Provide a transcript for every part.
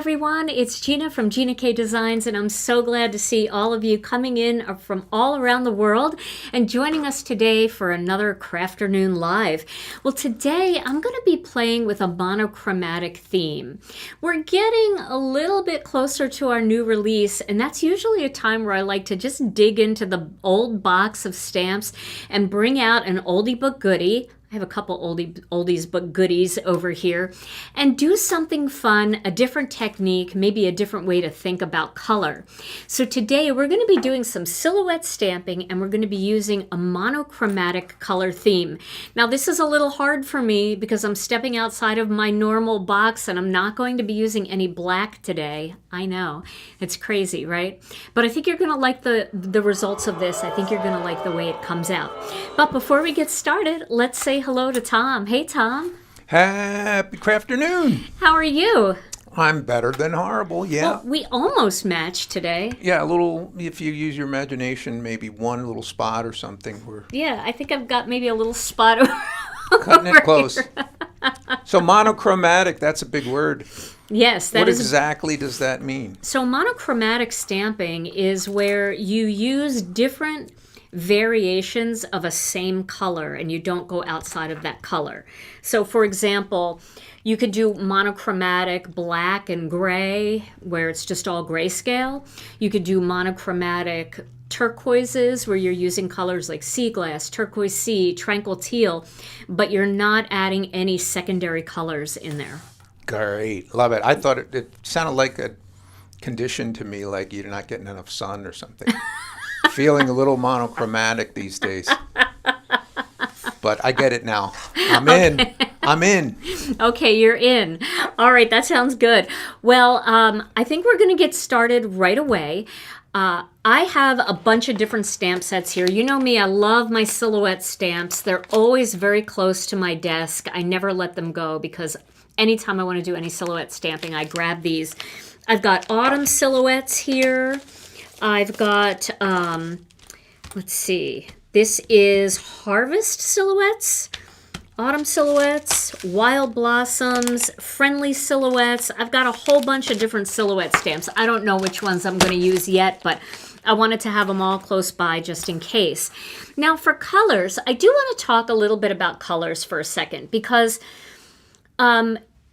everyone, it's Gina from Gina K Designs, and I'm so glad to see all of you coming in from all around the world and joining us today for another Crafternoon Live. Well, today I'm going to be playing with a monochromatic theme. We're getting a little bit closer to our new release, and that's usually a time where I like to just dig into the old box of stamps and bring out an oldie but goodie. I have a couple oldies but goodies over here, and do something fun, a different technique, maybe a different way to think about color. So today we're going to be doing some silhouette stamping, and we're going to be using a monochromatic color theme. Now this is a little hard for me because I'm stepping outside of my normal box, and I'm not going to be using any black today. I know, it's crazy, right? But I think you're going to like the results of this. I think you're going to like the way it comes out. But before we get started, let's say hello to Tom. Hey, Tom. Happy Crafternoon. How are you? I'm better than horrible, yeah. Well, we almost matched today. Yeah, a little, if you use your imagination, maybe one little spot or something. Yeah, I think I've got maybe a little spot cutting it close. So monochromatic, that's a big word. Yes, that what is. What exactly does that mean? So monochromatic stamping is where you use different variations of a same color and you don't go outside of that color. So for example, you could do monochromatic black and gray where it's just all grayscale. You could do monochromatic turquoises where you're using colors like sea glass, turquoise sea, tranquil teal, but you're not adding any secondary colors in there. Great, love it. I thought it sounded like a condition to me, like you're not getting enough sun or something. Feeling a little monochromatic these days. But I get it now. I'm in. Okay, you're in. All right, that sounds good. Well, I think we're going to get started right away. I have a bunch of different stamp sets here. You know me, I love my silhouette stamps. They're always very close to my desk. I never let them go because anytime I want to do any silhouette stamping, I grab these. I've got autumn silhouettes here. I've got, let's see, this is harvest silhouettes, autumn silhouettes, wild blossoms, friendly silhouettes. I've got a whole bunch of different silhouette stamps. I don't know which ones I'm going to use yet, but I wanted to have them all close by just in case. Now for colors, I do want to talk a little bit about colors for a second because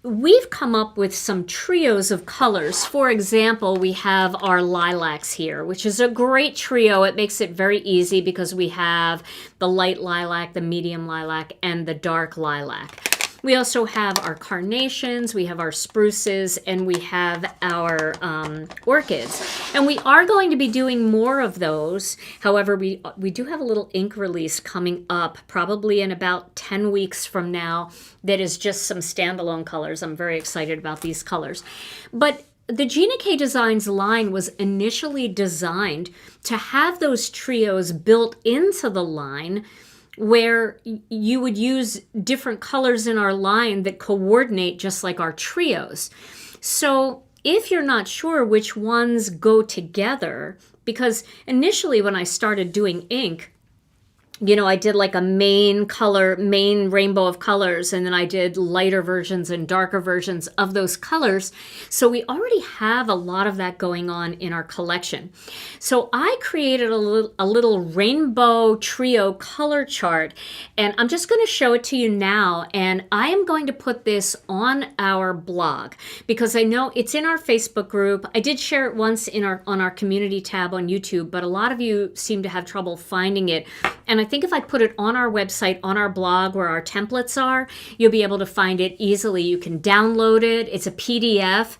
we've come up with some trios of colors. For example, we have our lilacs here, which is a great trio. It makes it very easy because we have the light lilac, the medium lilac, and the dark lilac. We also have our carnations, we have our spruces, and we have our orchids. And we are going to be doing more of those. However, we do have a little ink release coming up probably in about 10 weeks from now that is just some standalone colors. I'm very excited about these colors. But the Gina K Designs line was initially designed to have those trios built into the line where you would use different colors in our line that coordinate just like our trios. So if you're not sure which ones go together, because initially when I started doing ink, you know, I did like a main rainbow of colors, and then I did lighter versions and darker versions of those colors. So we already have a lot of that going on in our collection. So I created a little rainbow trio color chart, and I'm just going to show it to you now. And I am going to put this on our blog because I know it's in our Facebook group. I did share it once on our community tab on YouTube, but a lot of you seem to have trouble finding it. And I think if I put it on our website, on our blog where our templates are, you'll be able to find it easily. You can download it. It's a PDF.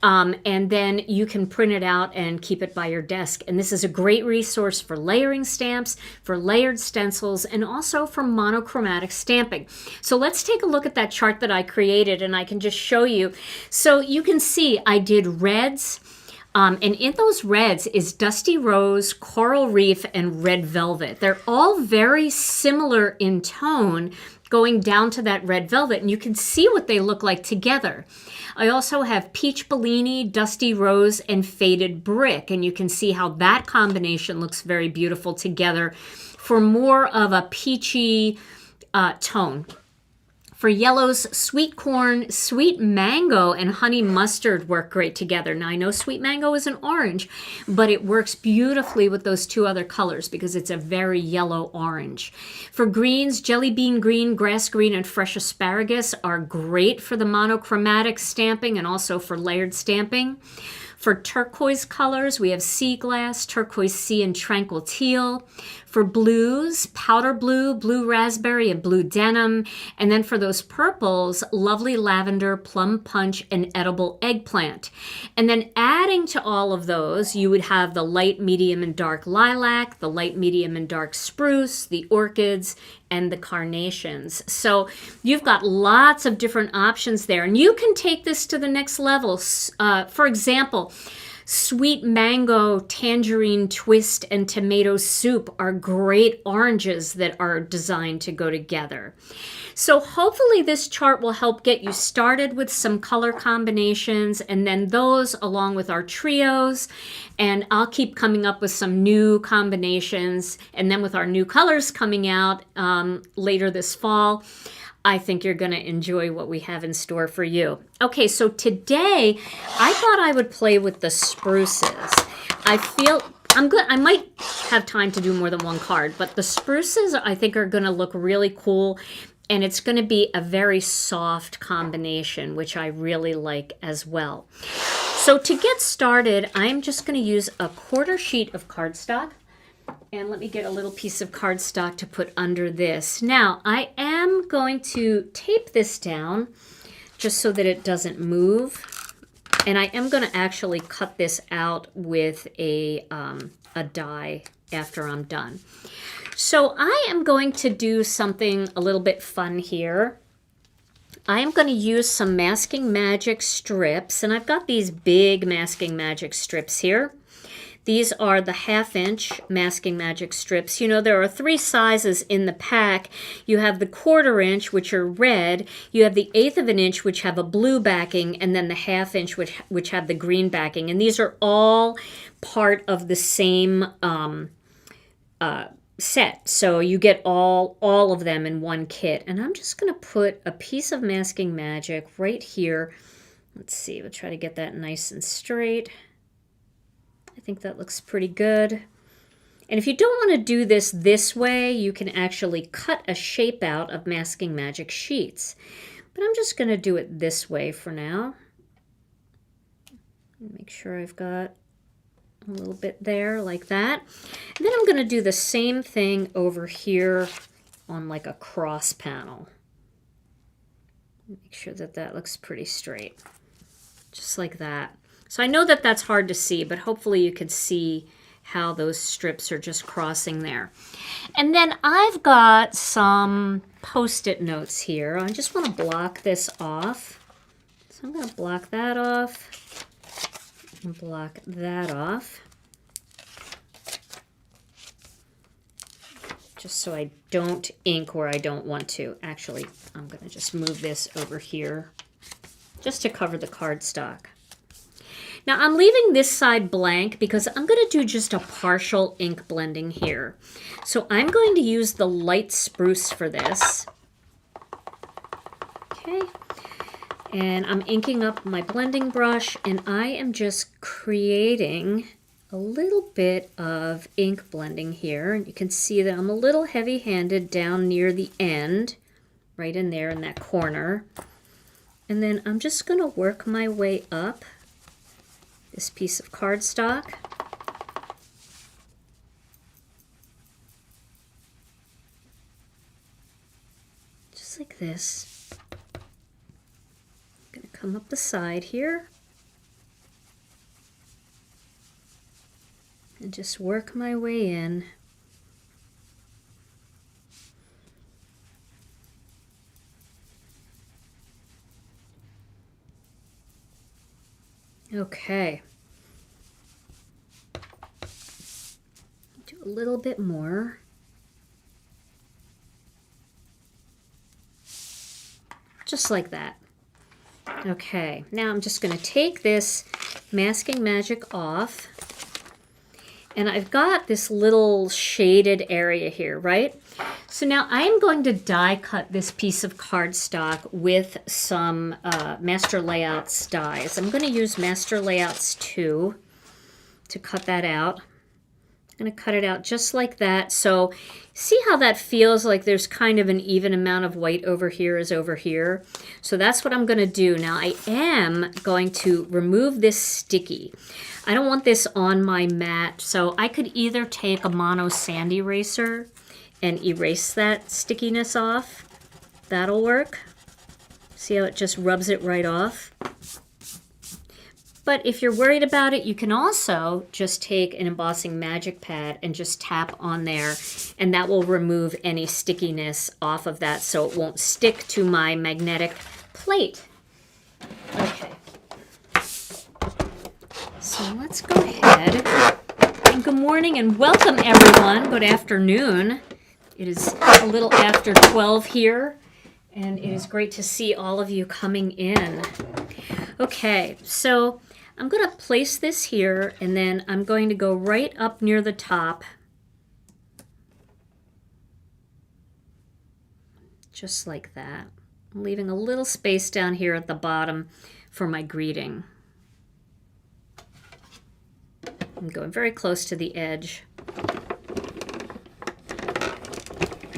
And then you can print it out and keep it by your desk. And this is a great resource for layering stamps, for layered stencils, and also for monochromatic stamping. So let's take a look at that chart that I created, and I can just show you. So you can see I did reds. And in those reds is Dusty Rose, Coral Reef, and Red Velvet. They're all very similar in tone going down to that red velvet, and you can see what they look like together. I also have Peach Bellini, Dusty Rose, and Faded Brick, and you can see how that combination looks very beautiful together for more of a peachy tone. For yellows, sweet corn, sweet mango, and honey mustard work great together. Now, I know sweet mango is an orange, but it works beautifully with those two other colors because it's a very yellow orange. For greens, jelly bean green, grass green, and fresh asparagus are great for the monochromatic stamping and also for layered stamping. For turquoise colors, we have sea glass, turquoise sea, and tranquil teal. For blues, powder blue, blue raspberry, and blue denim. And then for those purples, lovely lavender, plum punch, and edible eggplant. And then adding to all of those, you would have the light, medium, and dark lilac, the light, medium, and dark spruce, the orchids, and the carnations. So you've got lots of different options there. And you can take this to the next level. For example, sweet mango, tangerine twist, and tomato soup are great oranges that are designed to go together. So hopefully this chart will help get you started with some color combinations, and then those along with our trios. And I'll keep coming up with some new combinations. And then with our new colors coming out later this fall, I think you're going to enjoy what we have in store for you. Okay, so today I thought I would play with the spruces. I feel I might have time to do more than one card, but the spruces I think are going to look really cool, and it's going to be a very soft combination, which I really like as well. So to get started, I'm just going to use a quarter sheet of cardstock. And let me get a little piece of cardstock to put under this. Now, I am going to tape this down just so that it doesn't move. And I am going to actually cut this out with a die after I'm done. So I am going to do something a little bit fun here. I am going to use some Masking Magic strips. And I've got these big Masking Magic strips here. These are the 1/2-inch Masking Magic strips. You know, there are 3 sizes in the pack. You have the 1/4 inch, which are red. You have the 1/8 of an inch, which have a blue backing, and then the 1/2 inch, which have the green backing. And these are all part of the same set. So you get all of them in one kit. And I'm just going to put a piece of Masking Magic right here. Let's see. We'll try to get that nice and straight. I think that looks pretty good. And if you don't want to do this way, you can actually cut a shape out of Masking Magic sheets. But I'm just going to do it this way for now. Make sure I've got a little bit there like that. And then I'm going to do the same thing over here on like a cross panel. Make sure that that looks pretty straight. Just like that. So I know that that's hard to see, but hopefully you can see how those strips are just crossing there. And then I've got some Post-it notes here. I just want to block this off. So I'm going to block that off and block that off. Just so I don't ink where I don't want to. Actually, I'm going to just move this over here just to cover the cardstock. Now I'm leaving this side blank because I'm going to do just a partial ink blending here. So I'm going to use the light spruce for this. Okay. And I'm inking up my blending brush, and I am just creating a little bit of ink blending here. And you can see that I'm a little heavy-handed down near the end, right in there in that corner. And then I'm just going to work my way up this piece of cardstock. Just like this. I'm going to come up the side here and just work my way in. Okay. Do a little bit more. Just like that. Okay, now I'm just going to take this Masking Magic off. And I've got this little shaded area here, right? So now I am going to die cut this piece of cardstock with some Master Layouts dies. I'm going to use Master Layouts 2 to cut that out. I'm going to cut it out just like that. So see how that feels like there's kind of an even amount of white over here as over here. So that's what I'm going to do. Now I am going to remove this sticky. I don't want this on my mat, so I could either take a mono sand eraser and erase that stickiness off. That'll work. See how it just rubs it right off? But if you're worried about it, you can also just take an embossing magic pad and just tap on there, and that will remove any stickiness off of that so it won't stick to my magnetic plate. Okay. So let's go ahead. And good morning and welcome everyone. Good afternoon. It is a little after 12 here, and it is great to see all of you coming in. Okay, so I'm going to place this here, and then I'm going to go right up near the top, just like that. I'm leaving a little space down here at the bottom for my greeting. I'm going very close to the edge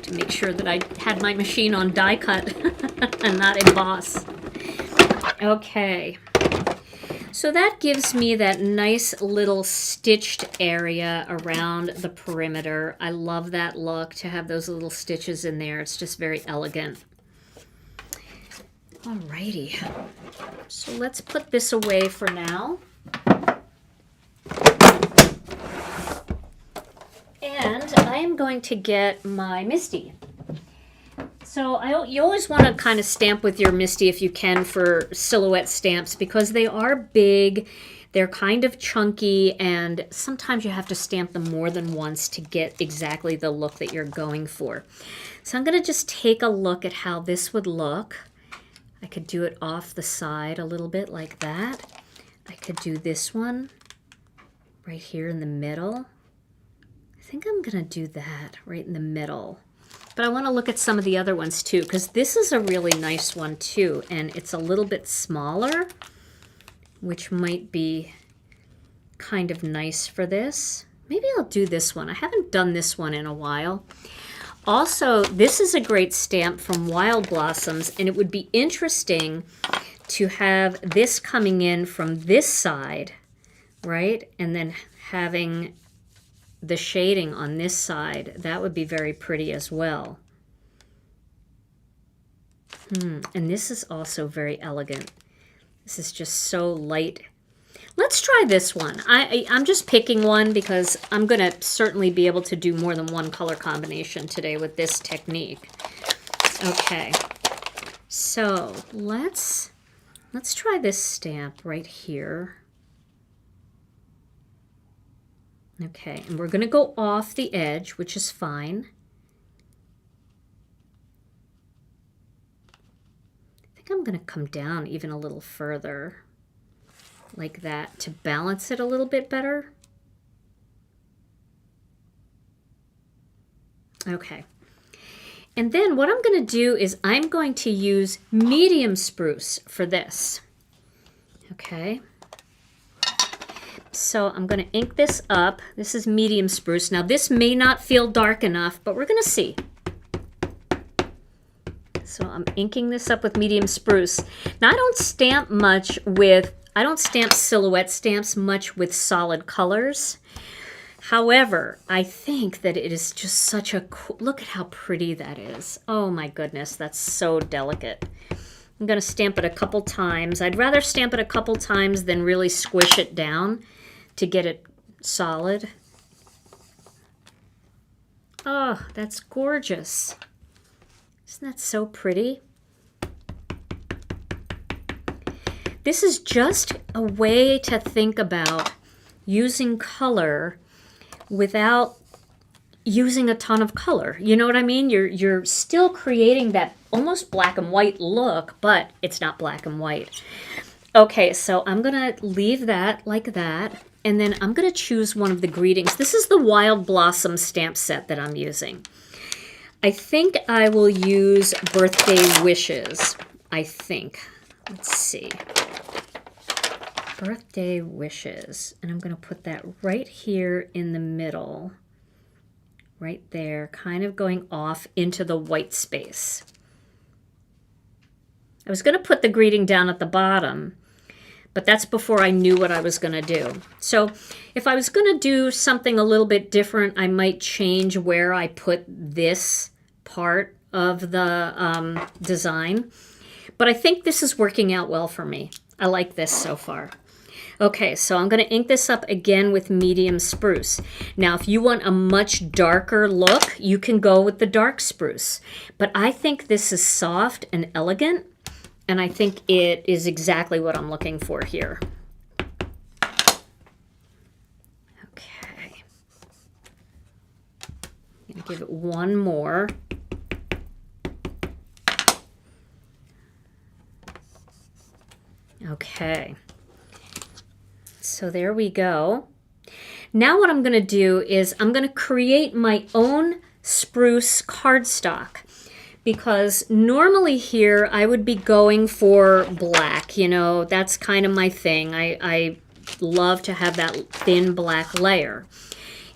to make sure that I had my machine on die cut and not emboss. Okay. So that gives me that nice little stitched area around the perimeter. I love that look, to have those little stitches in there. It's just very elegant. Alrighty. So let's put this away for now. And I am going to get my Misty. So you always want to kind of stamp with your Misty if you can for silhouette stamps, because they are big, they're kind of chunky, and sometimes you have to stamp them more than once to get exactly the look that you're going for. So I'm going to just take a look at how this would look. I could do it off the side a little bit like that. I could do this one right here in the middle. I think I'm going to do that right in the middle. But I want to look at some of the other ones too, because this is a really nice one too, and it's a little bit smaller, which might be kind of nice for this. Maybe I'll do this one. I haven't done this one in a while. Also, this is a great stamp from Wild Blossoms, and it would be interesting to have this coming in from this side, right? And then having the shading on this side. That would be very pretty as well. And this is also very elegant. This is just so light. Let's try this one. I'm just picking one because I'm going to certainly be able to do more than one color combination today with this technique. Okay, so let's try this stamp right here. Okay, and we're going to go off the edge, which is fine. I think I'm going to come down even a little further, like that, to balance it a little bit better. Okay. And then what I'm going to do is I'm going to use medium spruce for this. Okay. So I'm going to ink this up. This is medium spruce. Now this may not feel dark enough, but we're going to see. So I'm inking this up with medium spruce. Now I don't stamp silhouette stamps much with solid colors. However, I think that it is just such a cool, look at how pretty that is. Oh my goodness, that's so delicate. I'm going to stamp it a couple times. I'd rather stamp it a couple times than really squish it down to get it solid. Oh, that's gorgeous. Isn't that so pretty? This is just a way to think about using color without using a ton of color. You know what I mean? You're still creating that almost black and white look, but it's not black and white. Okay, so I'm gonna leave that like that, and then I'm gonna choose one of the greetings. This is the Wild Blossom stamp set that I'm using. I think I will use Birthday Wishes. I think. Let's see. Birthday Wishes. And I'm going to put that right here in the middle. Right there, kind of going off into the white space. I was going to put the greeting down at the bottom, but that's before I knew what I was going to do. So if I was going to do something a little bit different, I might change where I put this part of the design. But I think this is working out well for me. I like this so far. Okay, so I'm going to ink this up again with medium spruce. Now, if you want a much darker look, you can go with the dark spruce. But I think this is soft and elegant, and I think it is exactly what I'm looking for here. Okay. I'm going to give it one more. Okay. So there we go. Now what I'm going to do is I'm going to create my own spruce cardstock, because normally here I would be going for black. You know, that's kind of my thing. I love to have that thin black layer.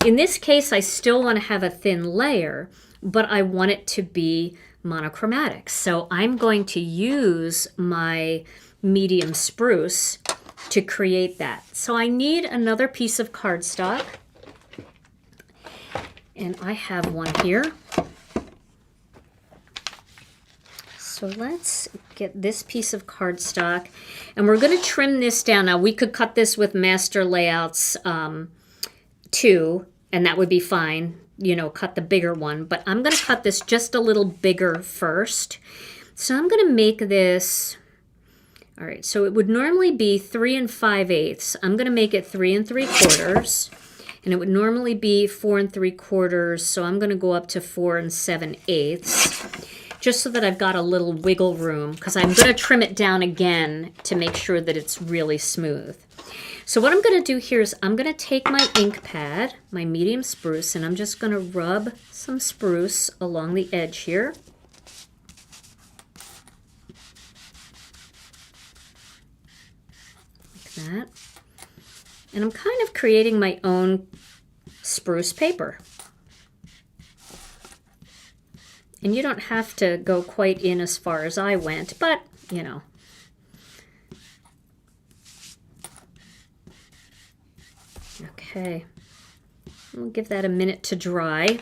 In this case, I still want to have a thin layer, but I want it to be monochromatic. So I'm going to use my medium spruce to create that. So I need another piece of cardstock, and I have one here. So let's get this piece of cardstock, and we're going to trim this down. Now we could cut this with master layouts too, and that would be fine, you know, cut the bigger one, but I'm going to cut this just a little bigger first. So I'm going to make this. All right, so it would normally be 3 5/8. I'm going to make it 3 3/4, and it would normally be 4 3/4. So I'm going to go up to 4 7/8, just so that I've got a little wiggle room, because I'm going to trim it down again to make sure that it's really smooth. So what I'm going to do here is I'm going to take my ink pad, my medium spruce, and I'm just going to rub some spruce along the edge here. That. And I'm kind of creating my own spruce paper. And you don't have to go quite in as far as I went, but, you know. Okay. We'll give that a minute to dry.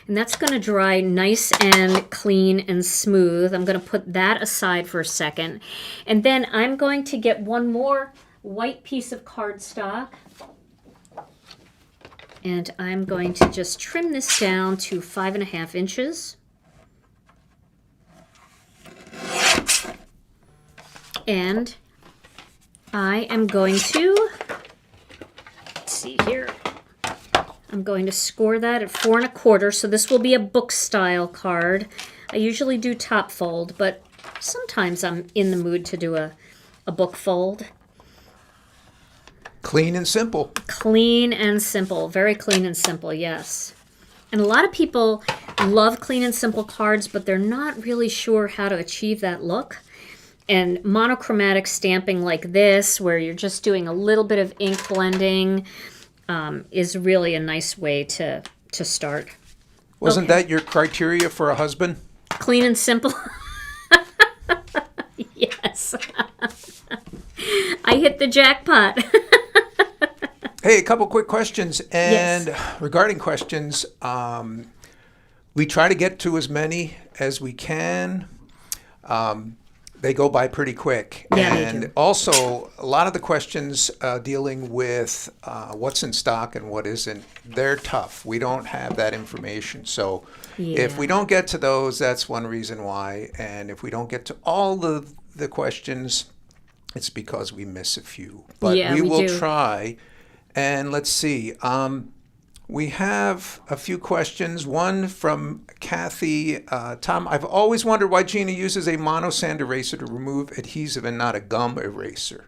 And that's going to dry nice and clean and smooth. I'm going to put that aside for a second. And then I'm going to get one more white piece of cardstock, and I'm going to just trim this down to 5 1/2 inches. And I am going to, let's see here, I'm going to score that at 4 1/4. So this will be a book style card. I usually do top fold, but sometimes I'm in the mood to do a book fold. Clean and simple. Clean and simple. Very clean and simple, yes. And a lot of people love clean and simple cards, but they're not really sure how to achieve that look. And monochromatic stamping like this, where you're just doing a little bit of ink blending, is really a nice way to start. Wasn't that your criteria for a husband? Clean and simple? Yes. I hit the jackpot. Hey, a couple quick questions. And Yes. regarding questions, we try to get to as many as we can. They go by pretty quick. Yeah, they And do. also, a lot of the questions dealing with what's in stock and what isn't, they're tough. We don't have that information. So if Yeah. we don't get to those, that's one reason why. And if we don't get to all the questions, it's because we miss a few. But Yeah, we we will do. try. And let's see. We have a few questions. One from Kathy. Tom, I've always wondered why Gina uses a mono sand eraser to remove adhesive and not a gum eraser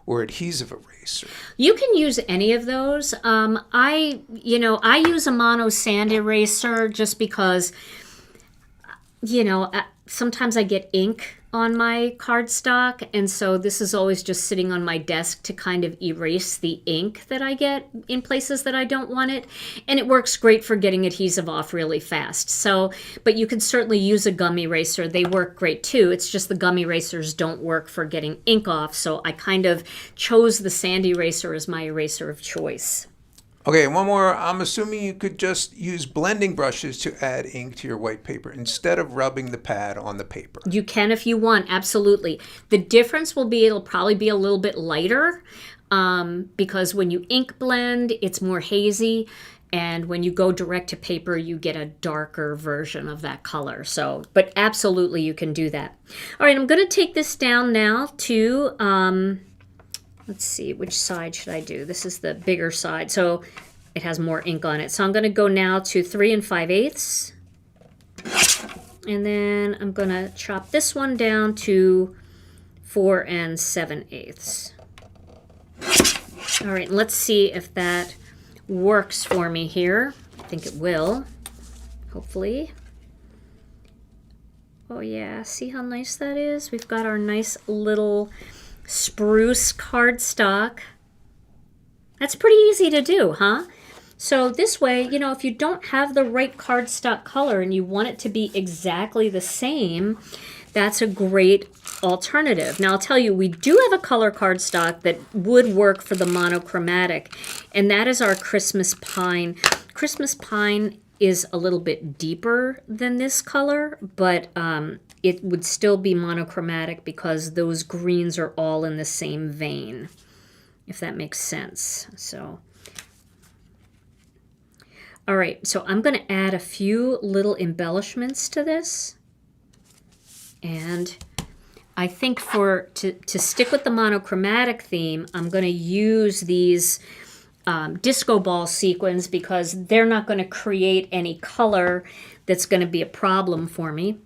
or adhesive eraser. You can use any of those. I use a mono sand eraser just because you know, sometimes I get ink on my cardstock, and so this is always just sitting on my desk to kind of erase the ink that I get in places that I don't want it. And it works great for getting adhesive off really fast. So, but you can certainly use a gum eraser. They work great too. It's just the gum erasers don't work for getting ink off. So I kind of chose the sand eraser as my eraser of choice. Okay, one more. I'm assuming you could just use blending brushes to add ink to your white paper instead of rubbing the pad on the paper. You can if you want, absolutely. The difference will be it'll probably be a little bit lighter because when you ink blend, it's more hazy. And when you go direct to paper, you get a darker version of that color. So, but absolutely you can do that. All right, I'm going to take this down now to... let's see, which side should I do? This is the bigger side, so it has more ink on it. So I'm going to go now to 3 5/8. And then I'm going to chop this one down to 4 7/8. All right, let's see if that works for me here. I think it will, hopefully. Oh yeah, see how nice that is? We've got our nice little spruce cardstock. That's pretty easy to do, huh? So this way, you know, if you don't have the right cardstock color and you want it to be exactly the same, that's a great alternative. Now I'll tell you, we do have a color cardstock that would work for the monochromatic, and that is our Christmas Pine. Christmas Pine is a little bit deeper than this color, but it would still be monochromatic because those greens are all in the same vein, if that makes sense. So, all right, so I'm going to add a few little embellishments to this. And I think to stick with the monochromatic theme, I'm going to use these disco ball sequins because they're not going to create any color that's going to be a problem for me.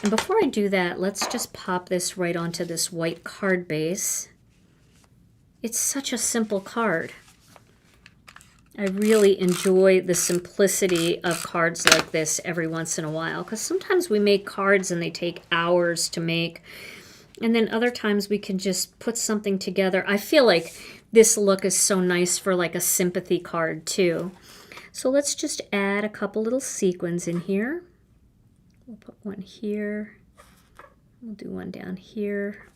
And before I do that, let's just pop this right onto this white card base. It's such a simple card. I really enjoy the simplicity of cards like this every once in a while, because sometimes we make cards and they take hours to make, and then other times we can just put something together. I feel like this look is so nice for like a sympathy card too. So let's just add a couple little sequins in here. We'll put one here. We'll do one down here.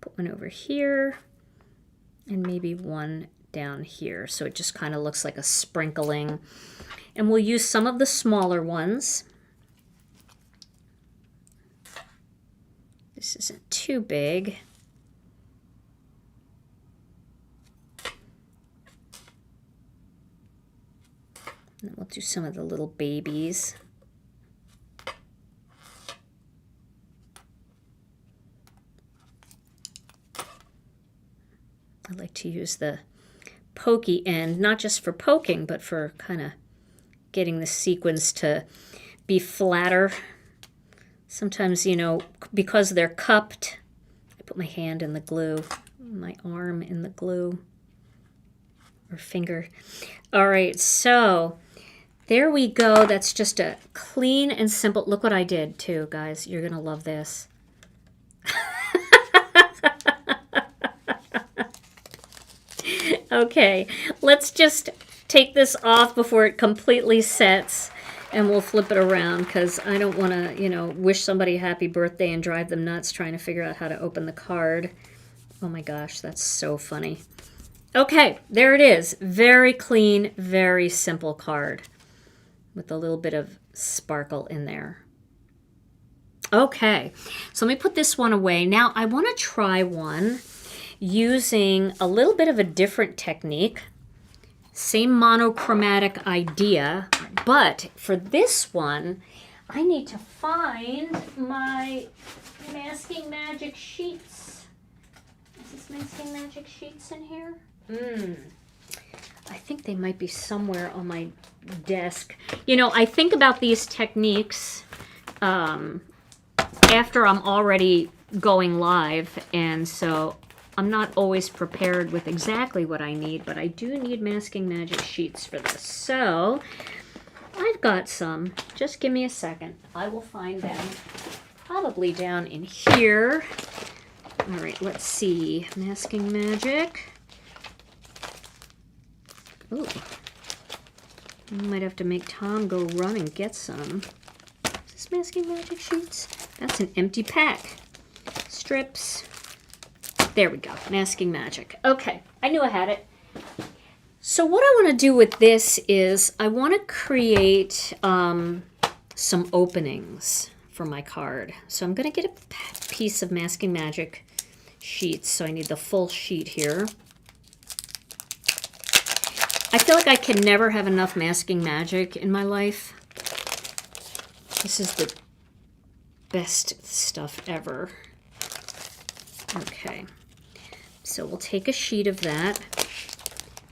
Put one over here. And maybe one down here. So it just kind of looks like a sprinkling. And we'll use some of the smaller ones. This isn't too big. And then we'll do some of the little babies. I like to use the pokey end, not just for poking, but for kind of getting the sequins to be flatter. Sometimes, you know, because they're cupped, I put my hand in the glue, my arm in the glue, or finger. All right, so there we go. That's just a clean and simple. Look what I did too, guys. You're going to love this. Okay, let's just take this off before it completely sets, and we'll flip it around because I don't want to, you know, wish somebody a happy birthday and drive them nuts trying to figure out how to open the card. Oh my gosh, that's so funny. Okay, there it is. Very clean, very simple card with a little bit of sparkle in there. Okay, so let me put this one away. Now I want to try one using a little bit of a different technique. Same monochromatic idea, but for this one, I need to find my Masking Magic sheets. Is this Masking Magic sheets in here? I think they might be somewhere on my desk. You know, I think about these techniques after I'm already going live, and so I'm not always prepared with exactly what I need, but I do need Masking Magic sheets for this. So I I've got some. Just give me a second. I will find them. Probably down in here. All right, let's see. Masking Magic. Ooh. I might have to make Tom go run and get some. Is this Masking Magic sheets? That's an empty pack. Strips. There we go. Masking Magic. Okay, I knew I had it. So what I want to do with this is I want to create some openings for my card. So I'm going to get a piece of Masking Magic sheets. So I need the full sheet here. I feel like I can never have enough Masking Magic in my life. This is the best stuff ever. Okay, so we'll take a sheet of that.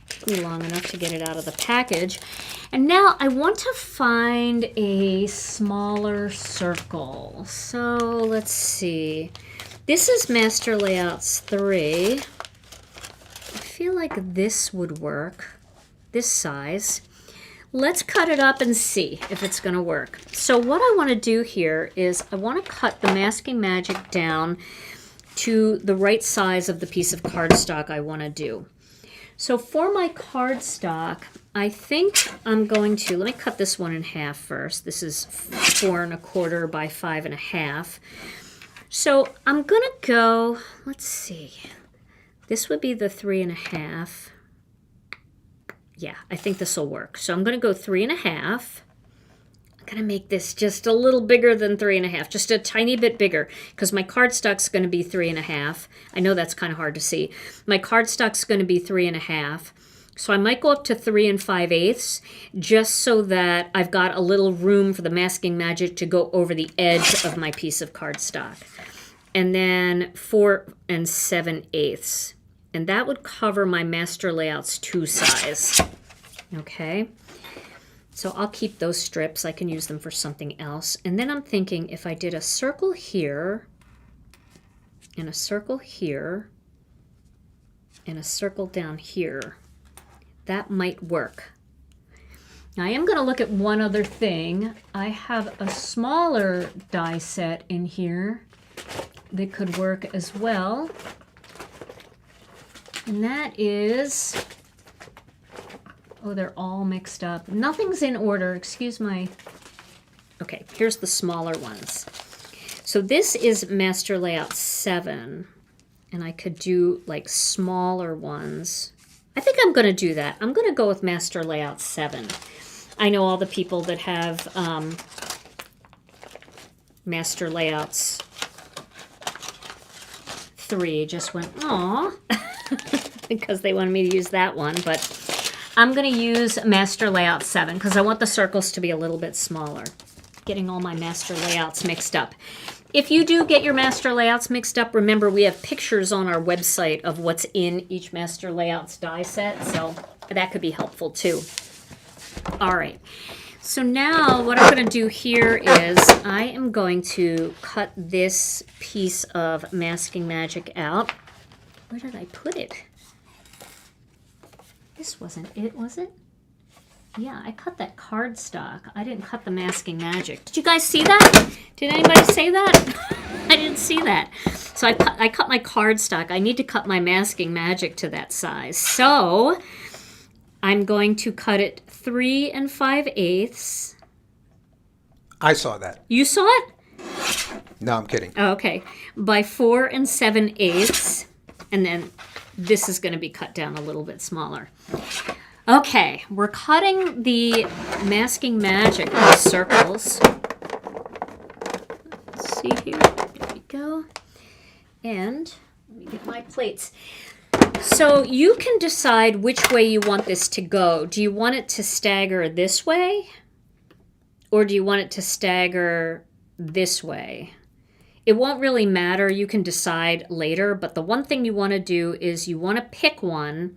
Took me long enough to get it out of the package. And now I want to find a smaller circle. So let's see. This is Master Layouts 3. I feel like this would work. This size. Let's cut it up and see if it's going to work. So what I want to do here is I want to cut the Masking Magic down to the right size of the piece of cardstock I want to do. So for my cardstock, I think I'm going to, let me cut this one in half first. This is 4 1/4 by 5 1/2. So I'm going to go, let's see, this would be the 3 1/2. Yeah, I think this will work. So I'm going to go 3 1/2. I'm going to make this just a little bigger than 3 1/2, just a tiny bit bigger, because my cardstock's going to be 3 1/2. I know that's kind of hard to see. My cardstock's going to be 3 1/2. So I might go up to 3 5/8, just so that I've got a little room for the Masking Magic to go over the edge of my piece of cardstock. And then 4 7/8. And that would cover my Master Layouts 2 size. Okay. So I'll keep those strips. I can use them for something else. And then I'm thinking if I did a circle here, and a circle here, and a circle down here, that might work. Now I am going to look at one other thing. I have a smaller die set in here that could work as well. And that is, oh, they're all mixed up. Nothing's in order, excuse my, okay, here's the smaller ones. So this is Master Layout 7, and I could do like smaller ones. I think I'm going to do that. I'm going to go with Master Layout 7. I know all the people that have Master Layouts 3 just went, aw. Because they wanted me to use that one, but I'm going to use Master Layout 7 because I want the circles to be a little bit smaller. Getting all my Master Layouts mixed up. If you do get your Master Layouts mixed up, remember we have pictures on our website of what's in each Master Layouts die set, so that could be helpful too. All right, so now what I'm going to do here is I am going to cut this piece of Masking Magic out. Where did I put it? This wasn't it, was it? Yeah, I cut that cardstock. I didn't cut the Masking Magic. Did you guys see that? Did anybody say that? I didn't see that. So I cut my cardstock. I need to cut my Masking Magic to that size. So I'm going to cut it 3 5/8. I saw that. You saw it? No, I'm kidding. Oh, okay. By 4 7/8. And then this is going to be cut down a little bit smaller. Okay, we're cutting the Masking Magic in circles. Let's see here. There we go. And let me get my plates. So you can decide which way you want this to go. Do you want it to stagger this way? Or do you want it to stagger this way? It won't really matter. You can decide later. But the one thing you want to do is you want to pick one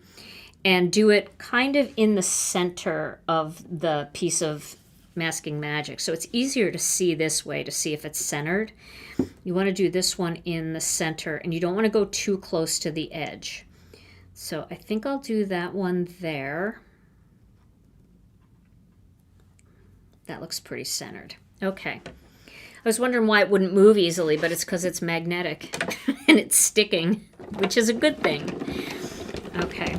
and do it kind of in the center of the piece of Masking Magic. So it's easier to see this way to see if it's centered. You want to do this one in the center, and you don't want to go too close to the edge. So I think I'll do that one there. That looks pretty centered. Okay. I was wondering why it wouldn't move easily, but it's because it's magnetic and it's sticking, which is a good thing. Okay.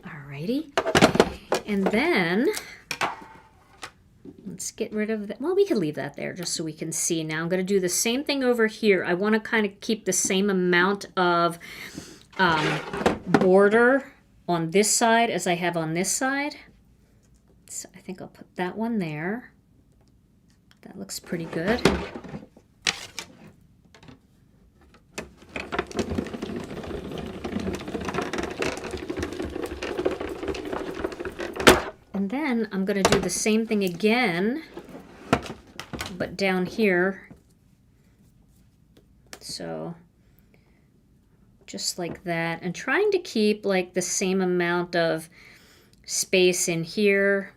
Alrighty. And then let's get rid of that. Well, we could leave that there just so we can see. Now I'm going to do the same thing over here. I want to kind of keep the same amount of border on this side as I have on this side. So I think I'll put that one there. That looks pretty good. And then I'm going to do the same thing again, but down here. So just like that, and trying to keep like the same amount of space in here.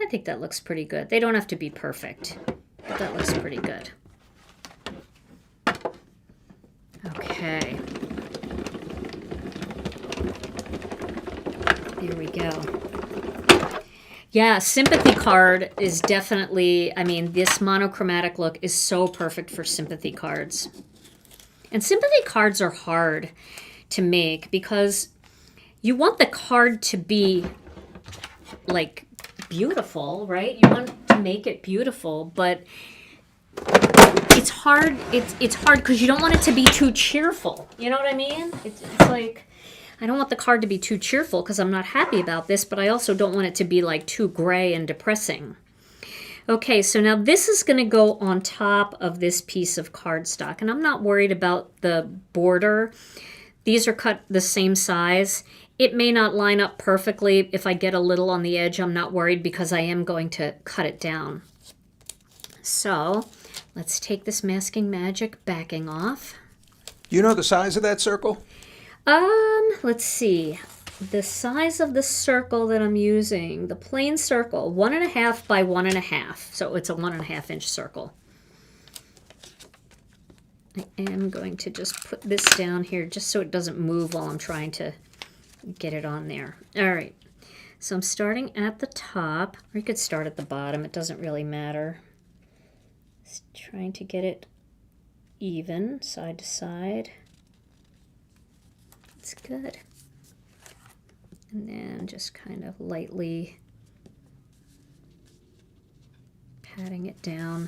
I think that looks pretty good. They don't have to be perfect, but that looks pretty good. Okay. Here we go. Yeah, sympathy card is definitely, I mean, this monochromatic look is so perfect for sympathy cards. And sympathy cards are hard to make because you want the card to be like beautiful, right? You want to make it beautiful, but it's hard. It's hard because you don't want it to be too cheerful. You know what I mean? It's like, I don't want the card to be too cheerful because I'm not happy about this, but I also don't want it to be like too gray and depressing. Okay, so now this is going to go on top of this piece of cardstock, and I'm not worried about the border. These are cut the same size. It may not line up perfectly. If I get a little on the edge, I'm not worried because I am going to cut it down. So let's take this Masking Magic backing off. You know the size of that circle? Let's see. The size of the circle that I'm using, the plain circle, 1.5 by 1.5. So it's a 1.5 inch circle. I am going to just put this down here just so it doesn't move while I'm trying to get it on there. All right. So I'm starting at the top, or you could start at the bottom. It doesn't really matter. Just trying to get it even, side to side. It's good. And then just kind of lightly patting it down.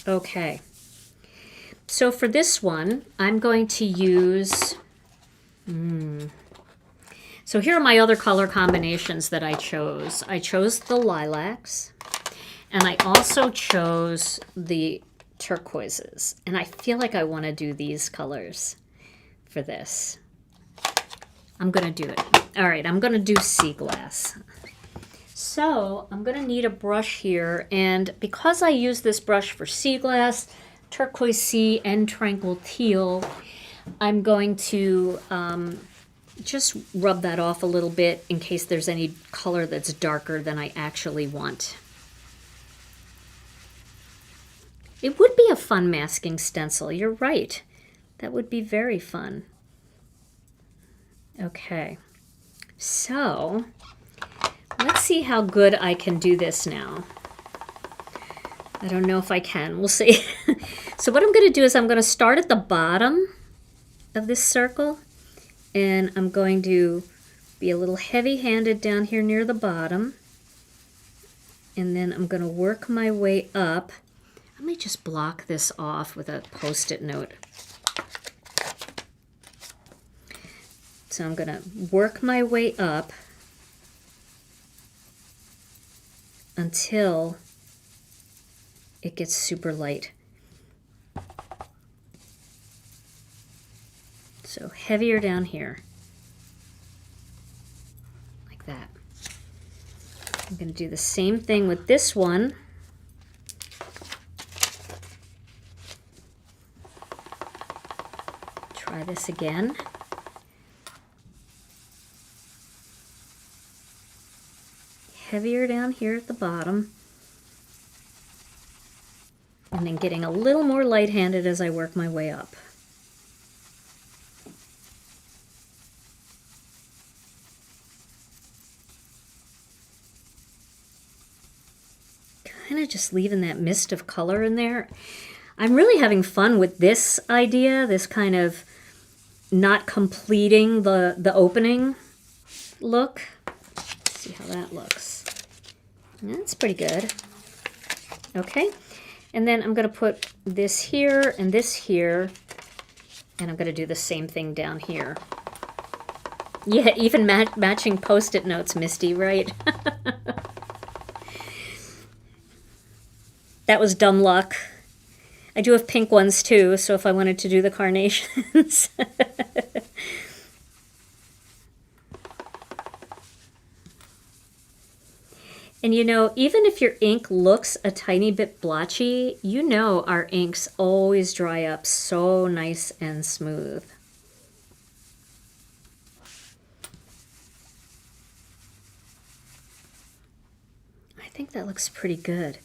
Okay. So for this one, I'm going to use... So here are my other color combinations that I chose. I chose the lilacs, and I also chose the turquoises. And I feel like I want to do these colors for this. I'm going to do it. All right, I'm going to do sea glass. So I'm going to need a brush here, and because I use this brush for sea glass, Turquoise Sea, and Tranquil Teal, I'm going to just rub that off a little bit in case there's any color that's darker than I actually want. It would be a fun masking stencil. You're right. That would be very fun. Okay, so let's see how good I can do this now. I don't know if I can. We'll see. So what I'm going to do is I'm going to start at the bottom of this circle, and I'm going to be a little heavy-handed down here near the bottom, and then I'm going to work my way up. Let me just block this off with a Post-it note. So I'm going to work my way up until it gets super light. So heavier down here, like that. I'm going to do the same thing with this one. Try this again. Heavier down here at the bottom. And then getting a little more light-handed as I work my way up. kind of just leaving that mist of color in there. I'm really having fun with this idea, this kind of not completing the opening look. Let's see how that looks. That's pretty good. Okay, and then I'm going to put this here, and I'm going to do the same thing down here. Yeah, even matching Post-it notes, Misty, right? That was dumb luck. I do have pink ones too, so if I wanted to do the carnations. And you know, even if your ink looks a tiny bit blotchy, you know our inks always dry up so nice and smooth. I think that looks pretty good.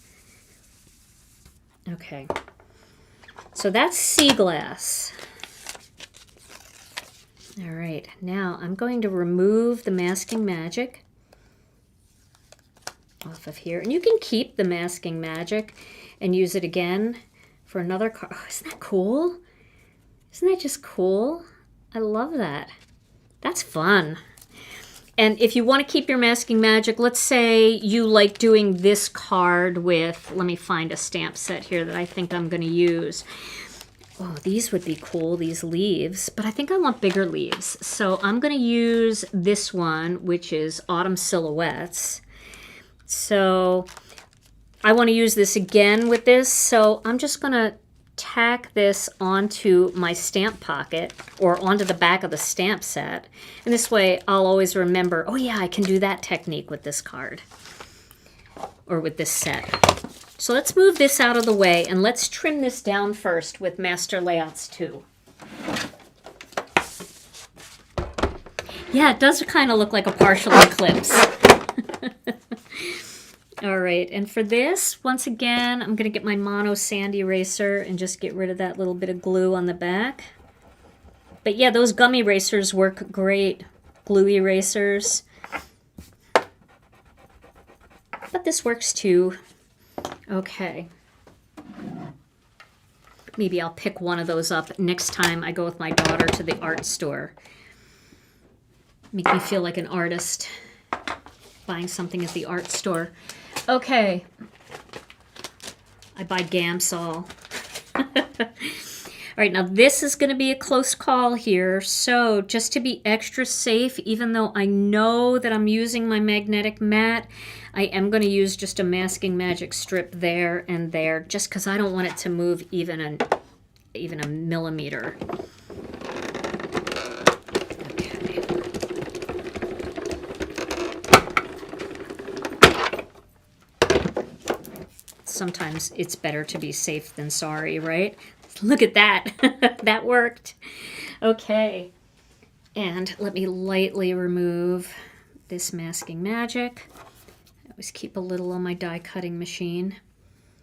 Okay, so that's sea glass. All right, now I'm going to remove the masking magic off of here. And you can keep the masking magic and use it again for another card. Oh, isn't that cool? Isn't that just cool? I love that. That's fun. And if you want to keep your masking magic, let's say you like doing this card with, let me find a stamp set here that I think I'm going to use. Oh, these would be cool, these leaves, but I think I want bigger leaves. So I'm going to use this one, which is Autumn Silhouettes. So I want to use this again with this, so I'm just going to tack this onto my stamp pocket or onto the back of the stamp set. And this way I'll always remember, oh yeah, I can do that technique with this card or with this set. So let's move this out of the way and let's trim this down first with Master Layouts 2. Yeah, it does kind of look like a partial eclipse. All right, and for this, once again, I'm going to get my Mono Sand Eraser and just get rid of that little bit of glue on the back. But yeah, those gum erasers work great, glue erasers. But this works too. Okay. Maybe I'll pick one of those up next time I go with my daughter to the art store. Make me feel like an artist buying something at the art store. Okay. I buy Gamsol. All right, now this is going to be a close call here. So just to be extra safe, even though I know that I'm using my magnetic mat, I am going to use just a masking magic strip there and there, just because I don't want it to move even a millimeter. Sometimes it's better to be safe than sorry, right? Look at that. That worked. Okay. And let me lightly remove this masking magic. I always keep a little on my die cutting machine.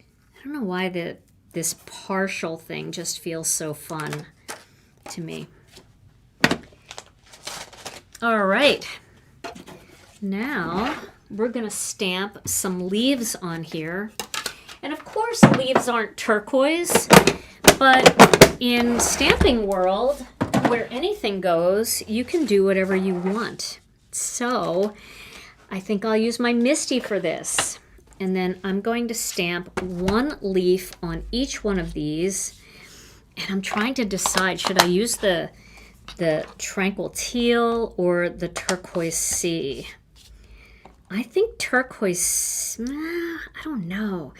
I don't know why this partial thing just feels so fun to me. All right. Now we're going to stamp some leaves on here. And of course, leaves aren't turquoise, but in stamping world, where anything goes, you can do whatever you want. So I think I'll use my Misty for this. And then I'm going to stamp one leaf on each one of these. And I'm trying to decide, should I use the Tranquil Teal or the Turquoise Sea? I think turquoise, I don't know.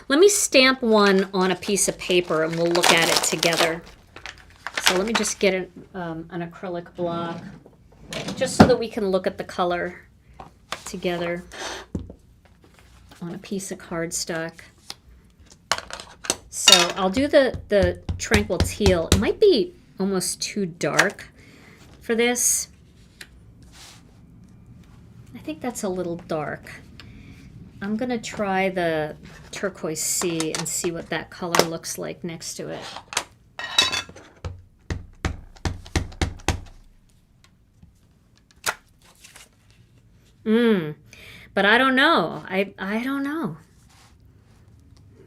Let me stamp one on a piece of paper and we'll look at it together. So let me just get an acrylic block just so that we can look at the color together on a piece of cardstock. So I'll do the Tranquil Teal. It might be almost too dark for this. I think that's a little dark. I'm going to try the Turquoise Sea and see what that color looks like next to it. But I don't know. I don't know.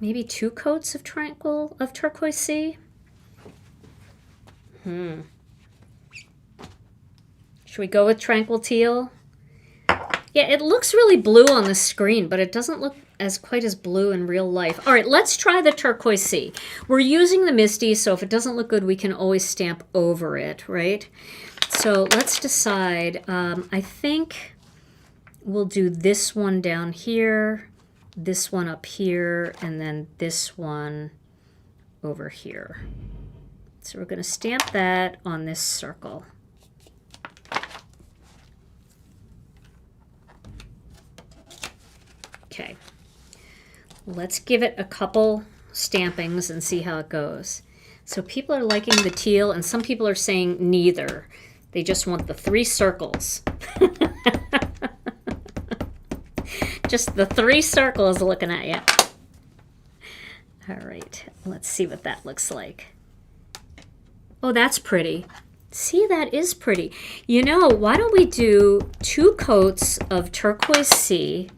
maybe 2 coats of Turquoise Sea. Should we go with Tranquil Teal? Yeah, it looks really blue on the screen, but it doesn't look quite as blue in real life. All right, let's try the Turquoise Sea. We're using the Misty, so if it doesn't look good, we can always stamp over it, right? So let's decide. I think we'll do this one down here, this one up here, and then this one over here. So we're going to stamp that on this circle. Okay, let's give it a couple stampings and see how it goes. So people are liking the teal, and some people are saying neither. They just want the 3 circles. Just the 3 circles looking at you. All right, let's see what that looks like. Oh, that's pretty. See, that is pretty. You know, why don't we do 2 coats of Turquoise Sea?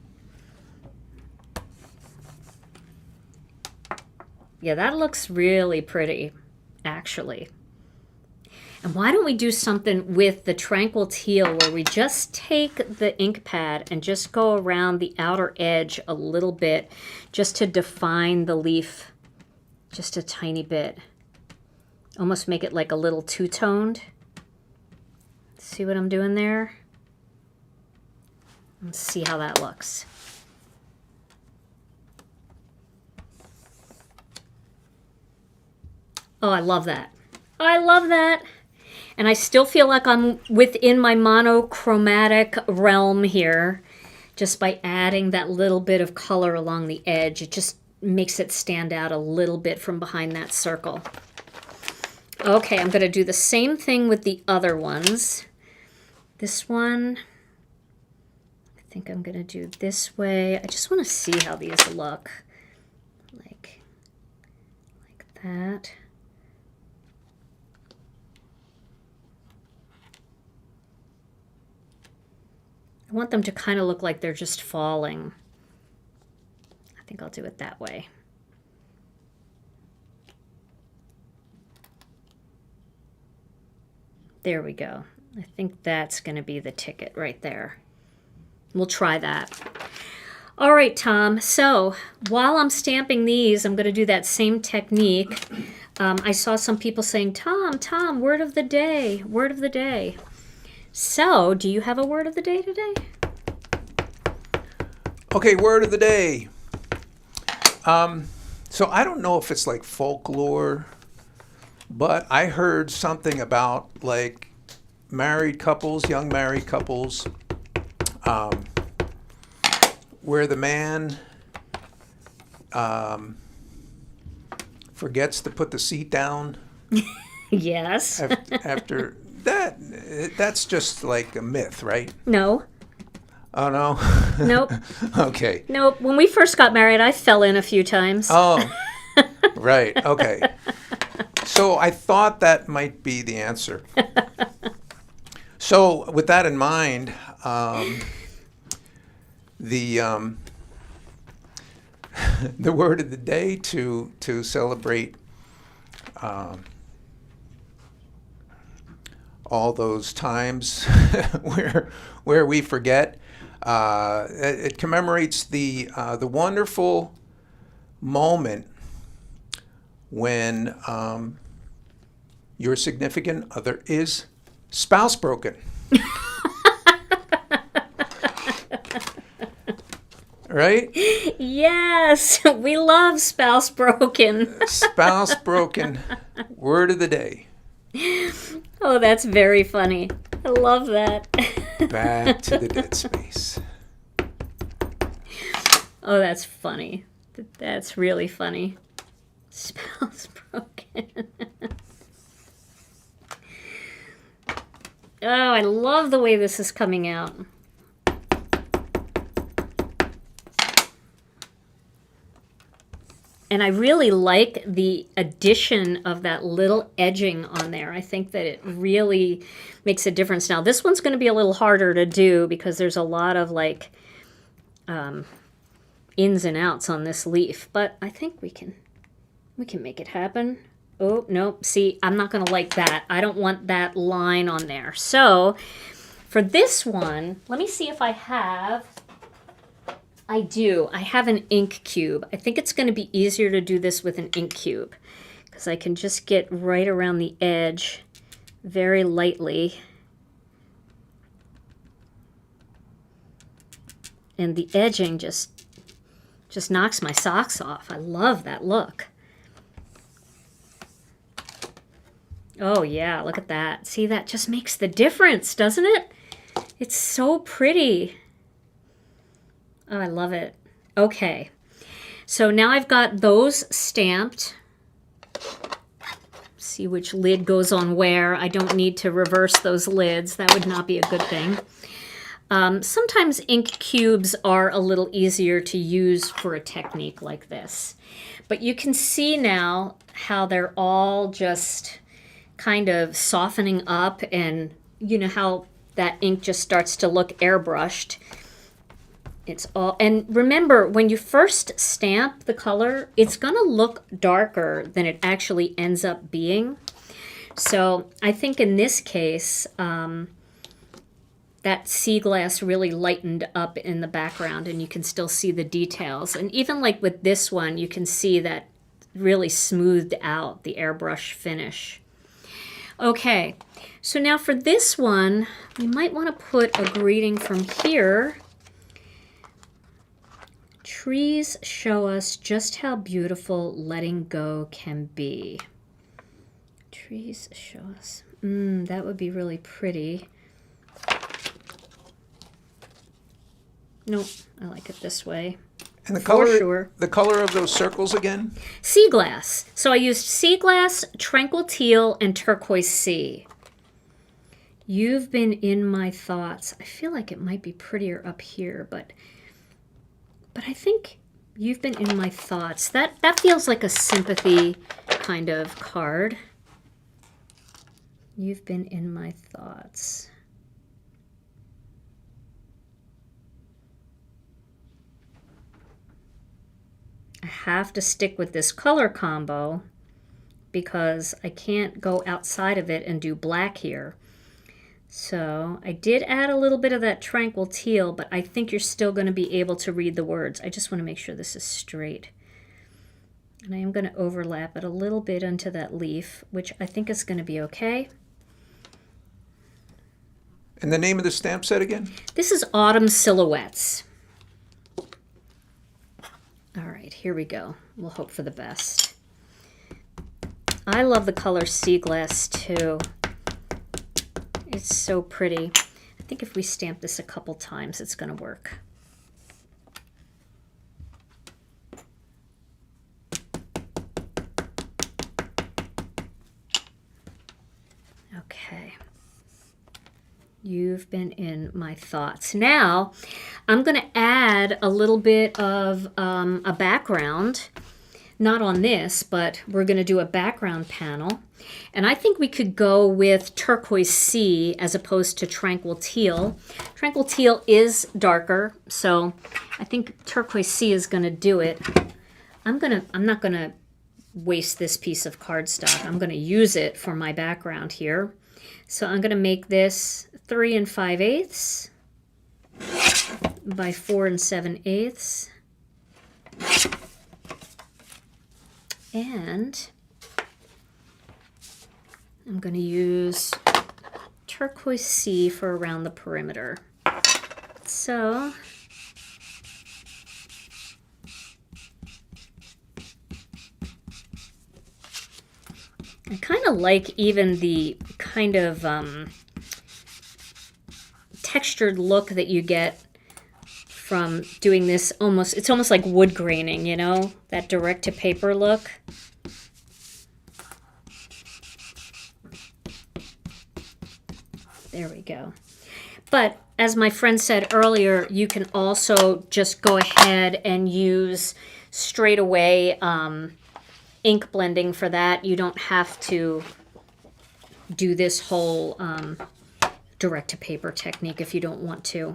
Yeah, that looks really pretty, actually. And why don't we do something with the Tranquil Teal where we just take the ink pad and just go around the outer edge a little bit just to define the leaf just a tiny bit. Almost make it like a little two-toned. See what I'm doing there? Let's see how that looks. Oh, I love that. I love that. And I still feel like I'm within my monochromatic realm here. Just by adding that little bit of color along the edge, it just makes it stand out a little bit from behind that circle. Okay, I'm going to do the same thing with the other ones. This one, I think I'm going to do this way. I just want to see how these look. Like that. I want them to kind of look like they're just falling. I think I'll do it that way. There we go. I think that's going to be the ticket right there. We'll try that. All right, Tom. So while I'm stamping these, I'm going to do that same technique. I saw some people saying, Tom, word of the day, word of the day. So, do you have a word of the day today? Okay, word of the day. So I don't know if it's like folklore, but I heard something about like married couples, young married couples, where the man forgets to put the seat down. Yes. After that, that's just like a myth, right? No. Oh, no? Nope. Okay. Nope. When we first got married, I fell in a few times. Oh, right. Okay. So I thought that might be the answer. So with that in mind, the word of the day to celebrate all those times where we forget. It commemorates the wonderful moment when your significant other is spouse broken. Right? Yes, we love spouse broken. Spouse broken. Word of the day. Oh, that's very funny. I love that. Back to the dead space. Oh, that's funny. That's really funny. Spouse broken. Oh, I love the way this is coming out. And I really like the addition of that little edging on there. I think that it really makes a difference. Now, this one's going to be a little harder to do because there's a lot of like ins and outs on this leaf, but I think we can make it happen. Oh, no, see, I'm not going to like that. I don't want that line on there. So for this one, let me see if I have, I do. I have an ink cube. I think it's going to be easier to do this with an ink cube because I can just get right around the edge very lightly. And the edging just knocks my socks off. I love that look. Oh yeah, look at that. See, that just makes the difference, doesn't it? It's so pretty. Oh, I love it. Okay, so now I've got those stamped. See which lid goes on where. I don't need to reverse those lids. That would not be a good thing. Sometimes ink cubes are a little easier to use for a technique like this. But you can see now how they're all just kind of softening up, and you know how that ink just starts to look airbrushed. It's all, and remember, when you first stamp the color, it's going to look darker than it actually ends up being. So I think in this case, that sea glass really lightened up in the background, and you can still see the details. And even like with this one, you can see that really smoothed out the airbrush finish. Okay, so now for this one, we might want to put a greeting from here. Trees show us just how beautiful letting go can be. Trees show us. That would be really pretty. Nope, I like it this way. And the For color, sure. the color of those circles again? Sea glass. So I used sea glass, Tranquil Teal, and Turquoise Sea. You've been in my thoughts. I feel like it might be prettier up here, but I think you've been in my thoughts. That feels like a sympathy kind of card. You've been in my thoughts. I have to stick with this color combo because I can't go outside of it and do black here. So I did add a little bit of that Tranquil Teal, but I think you're still going to be able to read the words. I just want to make sure this is straight. And I am going to overlap it a little bit into that leaf, which I think is going to be okay. And the name of the stamp set again? This is Autumn Silhouettes. All right, here we go. We'll hope for the best. I love the color sea glass too. It's so pretty. I think if we stamp this a couple times, it's going to work. Okay. You've been in my thoughts. Now, I'm going to add a little bit of a background. Not on this, but we're going to do a background panel. And I think we could go with Turquoise Sea as opposed to Tranquil Teal. Tranquil Teal is darker, so I think Turquoise Sea is going to do it. I'm not going to waste this piece of cardstock. I'm going to use it for my background here. So I'm going to make this 3 5/8 by 4 7/8. And I'm going to use Turquoise Sea for around the perimeter. So I kind of like even the kind of textured look that you get from doing this. It's almost like wood graining, you know, that direct to paper look. There we go. But as my friend said earlier, you can also just go ahead and use straight away ink blending for that. You don't have to do this whole direct to paper technique if you don't want to.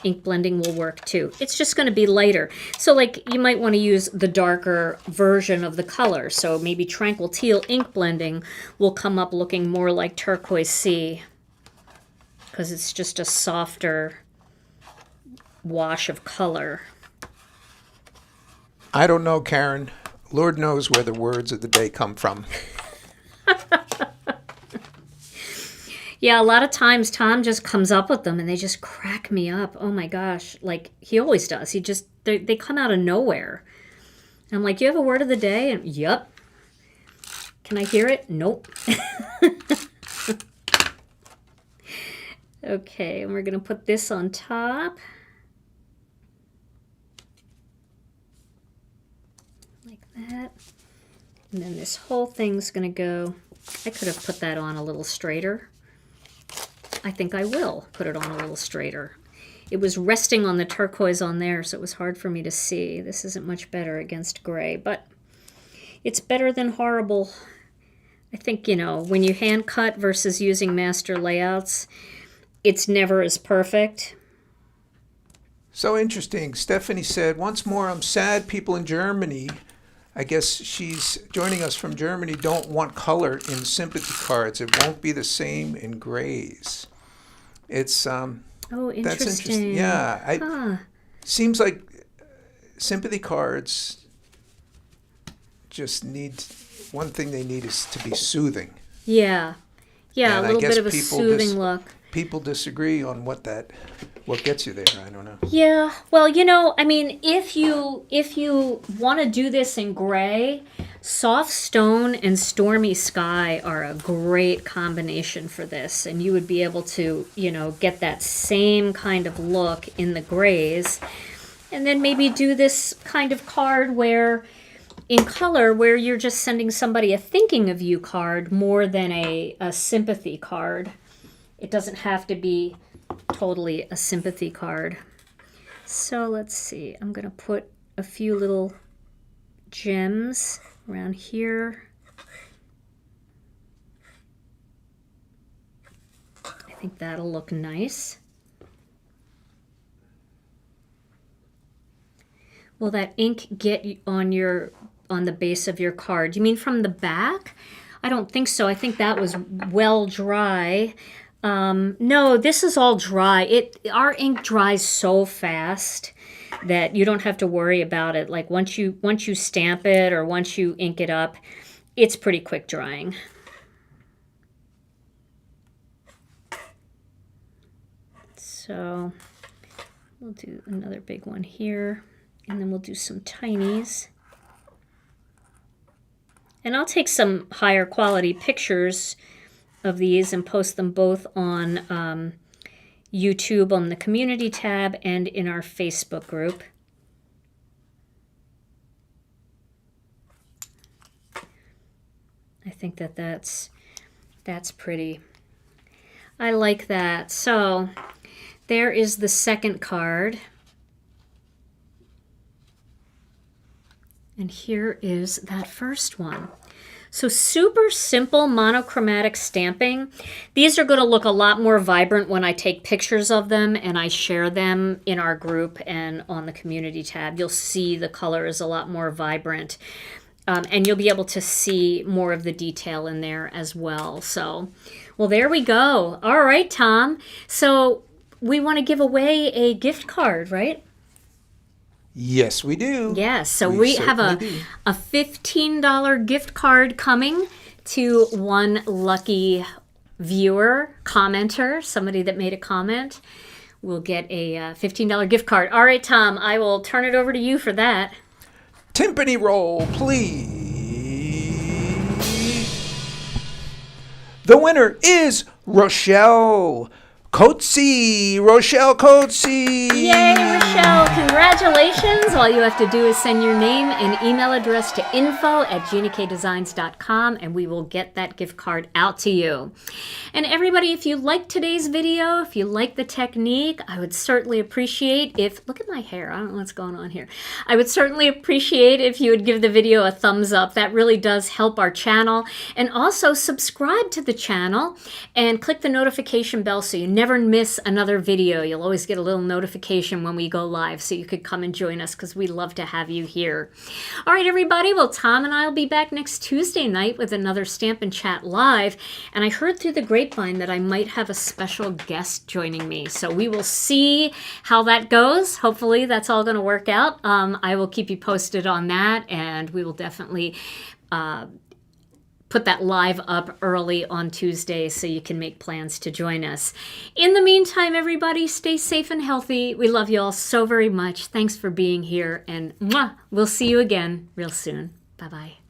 ink blending will work too. It's just going to be lighter. So like you might want to use the darker version of the color. So maybe Tranquil Teal ink blending will come up looking more like Turquoise Sea because it's just a softer wash of color. I don't know, Karen. Lord knows where the words of the day come from. Yeah, a lot of times Tom just comes up with them and they just crack me up. Oh my gosh. Like he always does. They come out of nowhere. I'm like, you have a word of the day? And yep. Can I hear it? Nope. Okay, and we're going to put this on top. Like that. And then this whole thing's going to go, I could have put that on a little straighter. I think I will put it on a little straighter. It was resting on the turquoise on there, so it was hard for me to see. This isn't much better against gray, but it's better than horrible. I think, you know, when you hand cut versus using master layouts, it's never as perfect. So interesting. Stephanie said, once more, I'm sad people in Germany, I guess she's joining us from Germany, don't want color in sympathy cards. It won't be the same in grays. It's oh, interesting. That's interesting. Yeah, seems like sympathy cards just need, one thing they need is to be soothing. Yeah, yeah, And a I little guess bit of a people soothing look. People disagree on what gets you there. I don't know. Yeah, well, you know, I mean, if you want to do this in gray, soft stone and stormy sky are a great combination for this, and you would be able to, you know, get that same kind of look in the grays, and then maybe do this kind of card where, in color, where you're just sending somebody a thinking of you card more than a sympathy card. It doesn't have to be totally a sympathy card. So let's see. I'm going to put a few little gems around here. I think that'll look nice. Will that ink get on the base of your card? You mean from the back? I don't think so. I think that was well dry. No, this is all dry. Our ink dries so fast that you don't have to worry about it. Like once you stamp it or once you ink it up, it's pretty quick drying. So we'll do another big one here, and then we'll do some tinies. And I'll take some higher quality pictures of these and post them both on YouTube on the community tab and in our Facebook group. I think that's pretty. I like that. So there is the second card. And here is that first one. So super simple monochromatic stamping. These are going to look a lot more vibrant when I take pictures of them and I share them in our group and on the community tab. You'll see the color is a lot more vibrant. And you'll be able to see more of the detail in there as well. So, well, there we go. All right, Tom. So we want to give away a gift card, right? Yes, we do. Yes, so we have a $15 gift card coming to one lucky viewer, commenter, somebody that made a comment. We'll get a $15 gift card. All right, Tom, I will turn it over to you for that. Timpani roll, please. The winner is Rochell Coetzee. Rochell Coetzee. Yay, Rochelle. Congratulations. All you have to do is send your name and email address to info@ginakdesigns.com and we will get that gift card out to you. And everybody, if you liked today's video, if you like the technique, I would certainly appreciate look at my hair. I don't know what's going on here. I would certainly appreciate if you would give the video a thumbs up. That really does help our channel. And also subscribe to the channel and click the notification bell so you never miss another video. You'll always get a little notification when we go live, so you could come and join us because we love to have you here. All right, everybody. Well, Tom and I will be back next Tuesday night with another Stampin' Chat Live. And I heard through the grapevine that I might have a special guest joining me. So we will see how that goes. Hopefully that's all going to work out. I will keep you posted on that, and we will definitely put that live up early on Tuesday so you can make plans to join us. In the meantime, everybody, stay safe and healthy. We love you all so very much. Thanks for being here, and we'll see you again real soon. Bye-bye.